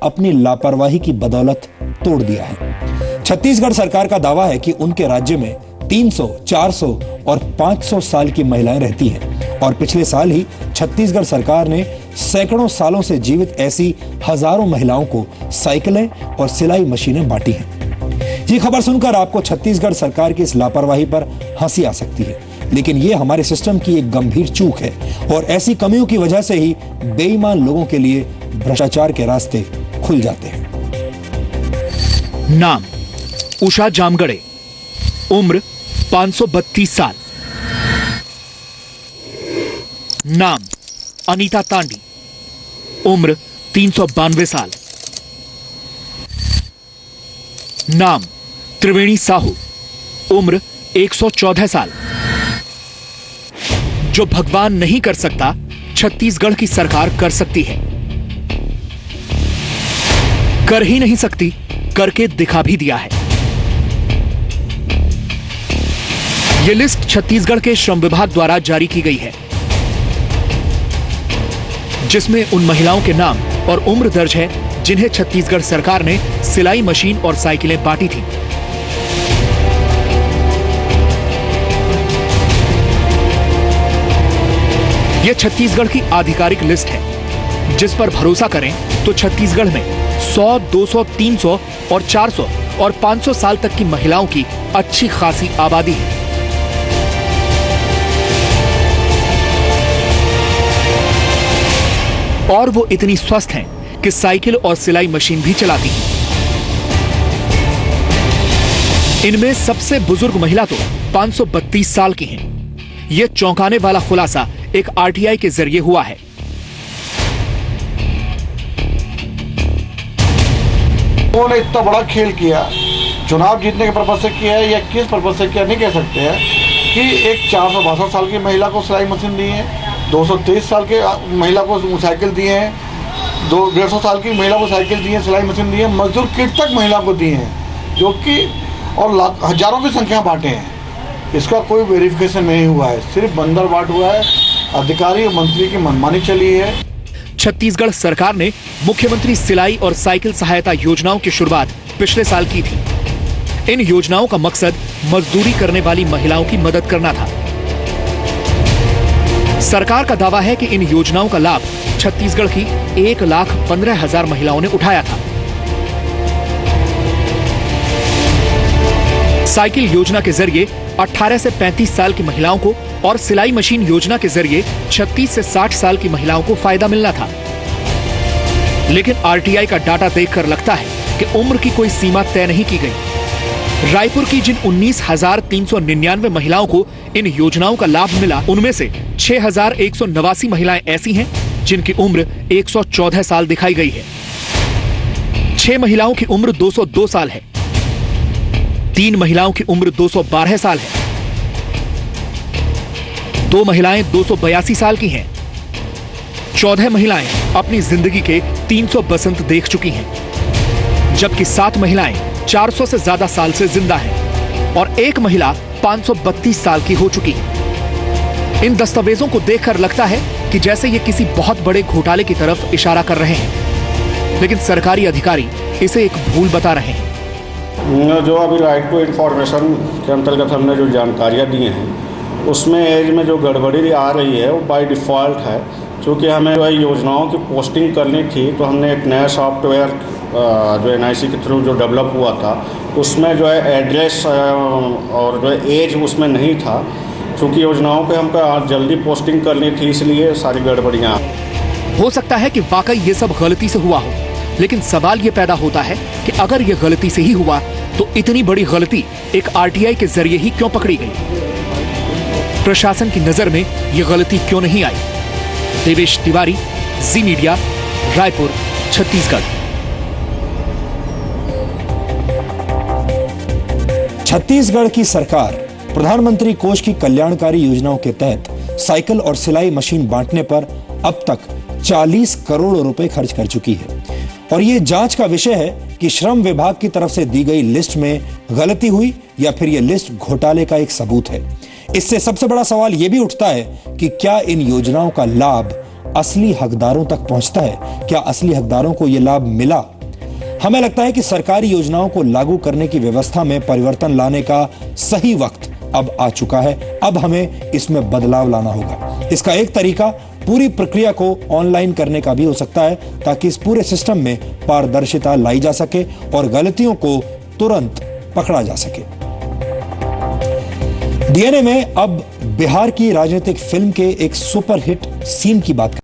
अपनी लापरवाही की बदौलत तोड़ दिया है। छत्तीसगढ़ सरकार का दावा है कि उनके राज्य में 300, 400 और 500 साल की महिलाएं रहती हैं और पिछले साल ही छत्तीसगढ़ सरकार ने सैकड़ों सालों से जीवित ऐसी हजारों महिलाओं को साइकिलें और सिलाई मशीनें बांटी हैं। ये खबर सुनकर आपको छत्तीसगढ़ सरकार की इस लापरवाही पर हंसी आ सकती है, लेकिन ये हमारे सिस्टम की एक गंभीर चूक है और ऐसी कमियों की वजह से ही बेईमान लोगों के लिए भ्रष्टाचार के रास्ते खुल जाते हैं। नाम उषा जामगड़े, उम्र 532 साल। नाम अनीता तांडी, उम्र 392 साल। नाम त्रिवेणी साहू, उम्र 114 साल। जो भगवान नहीं कर सकता, छत्तीसगढ़ की सरकार कर सकती है। कर ही नहीं सकती, करके दिखा भी दिया है। यह लिस्ट छत्तीसगढ़ के श्रम विभाग द्वारा जारी की गई है, जिसमें उन महिलाओं के नाम और उम्र दर्ज है जिन्हें छत्तीसगढ़ सरकार ने सिलाई मशीन और साइकिलें बांटी थी। यह छत्तीसगढ़ की आधिकारिक लिस्ट है, जिस पर भरोसा करें तो छत्तीसगढ़ में 100, 200, 300 और 400 और 500 साल तक की महिलाओं की अच्छी खासी आबादी है। और वो इतनी स्वस्थ हैं कि साइकिल और सिलाई मशीन भी चलाती हैं। इनमें सबसे बुजुर्ग महिला तो 532 साल की हैं। यह चौंकाने वाला खुलासा एक आरटीआई के जरिए हुआ है। उन्होंने इतना बड़ा खेल किया, चुनाव जीतने के पर्पज से किया है या किस पर्पज से किया नहीं कह सकते हैं, कि एक 462 साल की महिला को सिलाई मशीन दी है, 223 साल के महिला को साइकिल दिए हैं, 150 साल की महिला को साइकिल दी है, सिलाई मशीन दी है, मजदूर किट तक महिला को दिए हैं, जो कि और हजारों की संख्या बांटे हैं। इसका कोई वेरिफिकेशन नहीं हुआ है, सिर्फ बंदर बाट हुआ है। अधिकारी और मंत्री की मनमानी चली है। छत्तीसगढ़ सरकार ने मुख्यमंत्री सिलाई और साइकिल सहायता योजनाओं की शुरुआत पिछले साल की थी। इन योजनाओं का मकसद मजदूरी करने वाली महिलाओं की मदद करना था। सरकार का दावा है कि इन योजनाओं का लाभ छत्तीसगढ़ की 1,15,000 महिलाओं ने उठाया था। साइकिल योजना के जरिए 18 से 35 साल की महिलाओं को और सिलाई मशीन योजना के जरिए 36 से 60 साल की महिलाओं को फायदा मिलना था। लेकिन आरटीआई का डाटा देखकर लगता है कि उम्र की कोई सीमा तय नहीं की गई। रायपुर की जिन 19,399 महिलाओं को इन योजनाओं का लाभ मिला, उनमें से 6,189 महिलाएं ऐसी हैं जिनकी उम्र 114 साल दिखाई गई है। 6 महिलाओं की उम्र 202 साल है, 3 महिलाओं की उम्र 212 साल है, 2 महिलाएं 282 साल की हैं, 14 महिलाएं अपनी जिंदगी के 300 बसंत देख चुकी हैं, जबकि 7 महिलाएं 400 से ज्यादा साल से जिंदा हैं और 1 महिला 532 साल की हो चुकी है। इन दस्तावेजों को देखकर लगता है कि जैसे ये किसी बहुत बड़े घोटाले की तरफ इशारा कर रहे हैं, लेकिन सरकारी अधिकारी इसे एक भूल बता रहे हैं। जो अभी राइट टू इन्फॉर्मेशन के अंतर्गत हमने जो जानकारियाँ दी हैं, उसमें एज में जो गड़बड़ी आ रही है वो बाय डिफ़ॉल्ट है। क्योंकि हमें जो है योजनाओं की पोस्टिंग करनी थी, तो हमने एक नया सॉफ्टवेयर जो एनआईसी के थ्रू जो डेवलप हुआ था, उसमें जो है एड्रेस और जो है एज उसमें नहीं था। चूँकि योजनाओं पे हमको जल्दी पोस्टिंग करनी थी, इसलिए सारी गड़बड़ियाँ। हो सकता है कि वाकई ये सब गलती से हुआ हो, लेकिन सवाल ये पैदा होता है कि अगर ये गलती से ही हुआ तो इतनी बड़ी गलती एक आरटीआई के जरिए ही क्यों पकड़ी गई? प्रशासन की नजर में ये गलती क्यों नहीं आई? देवेश तिवारी, जी मीडिया, रायपुर, छत्तीसगढ़। छत्तीसगढ़ की सरकार प्रधानमंत्री कोष की कल्याणकारी योजनाओं के तहत साइकिल और सिलाई मशीन बांटने पर अब तक 40 करोड़ रुपए खर्च कर चुकी है और ये जांच का विषय है कि श्रम विभाग की तरफ से दी गई लिस्ट में गलती हुई या फिर यह लिस्ट घोटाले का एक सबूत है। इससे सबसे बड़ा सवाल यह भी उठता है कि क्या इन योजनाओं का लाभ असली हकदारों तक पहुंचता है? क्या असली हकदारों को यह लाभ मिला? हमें लगता है कि सरकारी योजनाओं को लागू करने की व्यवस्था में परिवर्तन लाने का सही वक्त अब आ चुका है। अब हमें इसमें बदलाव लाना होगा। इसका एक तरीका पूरी प्रक्रिया को ऑनलाइन करने का भी हो सकता है, ताकि इस पूरे सिस्टम में पारदर्शिता लाई जा सके और गलतियों को तुरंत पकड़ा जा सके। डीएनए में अब बिहार की राजनीतिक फिल्म के एक सुपरहिट सीन की बात